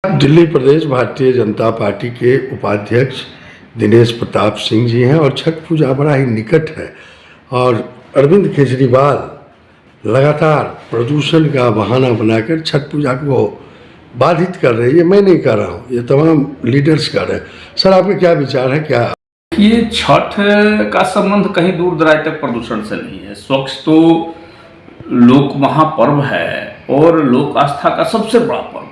दिल्ली प्रदेश Bharatiya Janata party के उपाध्यक्ष दिनेश प्रताप सिंह जी हैं और छठ पूजा बड़ा ही निकट है और अरविंद केजरीवाल लगातार प्रदूषण का बहाना बनाकर छठ पूजा को बाधित कर रहे हैं। ये मैं नहीं कर रहा हूँ, ये तमाम लीडर्स कर रहे हैं। सर, आपके क्या विचार है? क्या ये छठ का संबंध कहीं दूर दराज तक प्रदूषण से नहीं है। स्वच्छ तो लोक महापर्व है और लोक आस्था का सबसे बड़ा पर्व है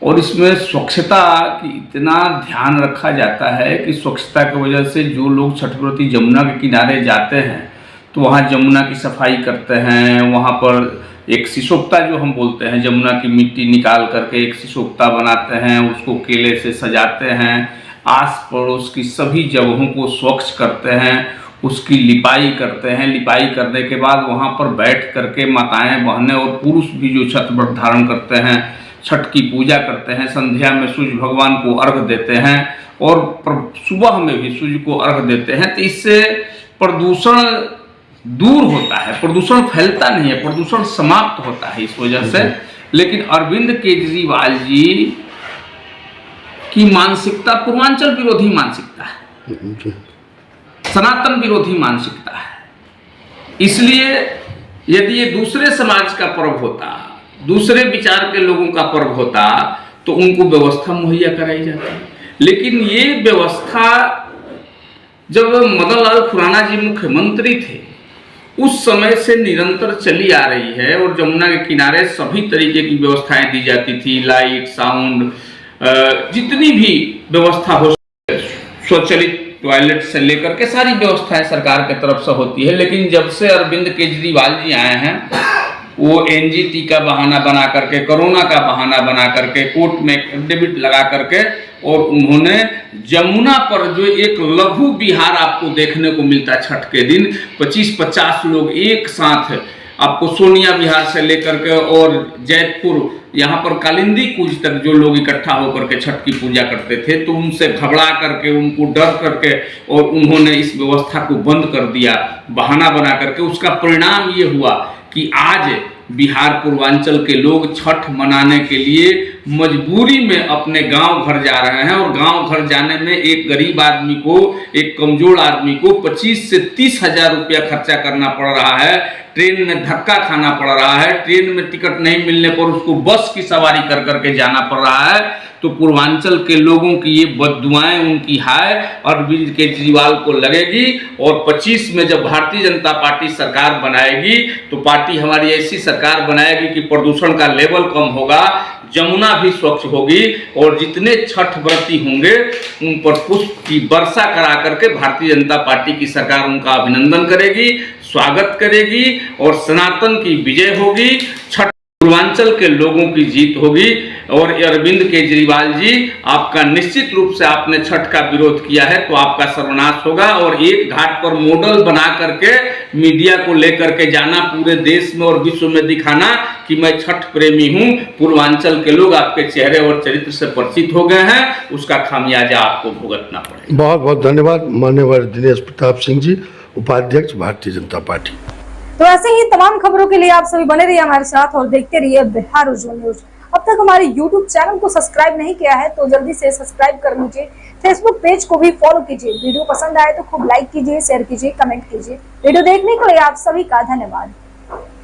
और इसमें स्वच्छता की इतना ध्यान रखा जाता है कि स्वच्छता की वजह से जो लोग छठ व्रती जमुना के किनारे जाते हैं तो वहाँ जमुना की सफाई करते हैं। वहाँ पर एक सिसोक्ता जो हम बोलते हैं, जमुना की मिट्टी निकाल करके एक सिसोक्ता बनाते हैं, उसको केले से सजाते हैं, आस पड़ोस की सभी जगहों को स्वच्छ करते हैं, उसकी लिपाई करते हैं। लिपाई करने के बाद वहाँ पर बैठ करके माताएं बहनें और पुरुष भी जो छठ व्रत धारण करते हैं, छठ की पूजा करते हैं, संध्या में सूर्य भगवान को अर्घ देते हैं और सुबह में भी सूर्य को अर्घ देते हैं। तो इससे प्रदूषण दूर होता है, प्रदूषण फैलता नहीं है, प्रदूषण समाप्त होता है इस वजह से। लेकिन अरविंद केजरीवाल जी की मानसिकता पूर्वांचल विरोधी मानसिकता है, सनातन विरोधी मानसिकता है। इसलिए यदि ये दूसरे समाज का पर्व होता, दूसरे विचार के लोगों का पर्व होता तो उनको व्यवस्था मुहैया कराई जाती। लेकिन ये व्यवस्था जब मदन लाल खुराना जी मुख्यमंत्री थे उस समय से निरंतर चली आ रही है और जमुना के किनारे सभी तरीके की व्यवस्थाएं दी जाती थी। लाइट, साउंड, जितनी भी व्यवस्था हो, स्वचालित टॉयलेट से लेकर के सारी व्यवस्थाएं सरकार की तरफ से होती है। लेकिन जब से अरविंद केजरीवाल जी आए हैं, वो एनजीटी का बहाना बना करके, कोरोना का बहाना बना करके, कोर्ट में एफिडेविट लगा करके और उन्होंने जमुना पर जो एक लघु विहार आपको देखने को मिलता है छठ के दिन, 25-50 लोग एक साथ आपको सोनिया विहार से लेकर के और जैतपुर यहाँ पर कालिंदी कुंज तक जो लोग इकट्ठा होकर के छठ की पूजा करते थे, तो उनसे घबरा करके, उनको डर करके और उन्होंने इस व्यवस्था को बंद कर दिया बहाना बना करके। उसका परिणाम ये हुआ कि आज बिहार पूर्वांचल के लोग छठ मनाने के लिए मजबूरी में अपने गांव घर जा रहे हैं और गांव घर जाने में एक गरीब आदमी को, एक कमजोर आदमी को 25 से 30 हजार रुपया खर्चा करना पड़ रहा है। ट्रेन में धक्का खाना पड़ रहा है, ट्रेन में टिकट नहीं मिलने पर उसको बस की सवारी कर करके जाना पड़ रहा है। तो पूर्वांचल के लोगों की ये बद्दुआएं उनकी हाय अरविंद केजरीवाल को लगेगी और 25 में जब भारतीय जनता पार्टी सरकार बनाएगी तो पार्टी हमारी ऐसी सरकार बनाएगी कि प्रदूषण का लेवल कम होगा, जमुना भी स्वच्छ होगी और जितने छठ व्रती होंगे उन पर पुष्प की वर्षा करा करके भारतीय जनता पार्टी की सरकार उनका अभिनंदन करेगी, स्वागत करेगी और सनातन की विजय होगी, छठ पूर्वांचल के लोगों की जीत होगी। और अरविंद केजरीवाल जी, आपका निश्चित रूप से आपने छठ का विरोध किया है तो आपका सर्वनाश होगा। और एक घाट पर मॉडल बना करके मीडिया को लेकर के जाना, पूरे देश में और विश्व में दिखाना कि मैं छठ प्रेमी हूं, पूर्वांचल के लोग आपके चेहरे और चरित्र से परिचित हो गए हैं, उसका खामियाजा आपको भुगतना पड़ेगा। बहुत बहुत धन्यवाद माननीय दिनेश प्रताप सिंह जी, उपाध्यक्ष भारतीय जनता पार्टी। तो ऐसे ही तमाम खबरों के लिए आप सभी बने रहिए हमारे साथ और देखते रहिए बिहार उज्जवल न्यूज। अब तक हमारे YouTube चैनल को सब्सक्राइब नहीं किया है तो जल्दी से सब्सक्राइब कर लीजिए। Facebook पेज को भी फॉलो कीजिए। वीडियो पसंद आए तो खूब लाइक कीजिए, शेयर कीजिए, कमेंट कीजिए। वीडियो देखने के लिए आप सभी का धन्यवाद।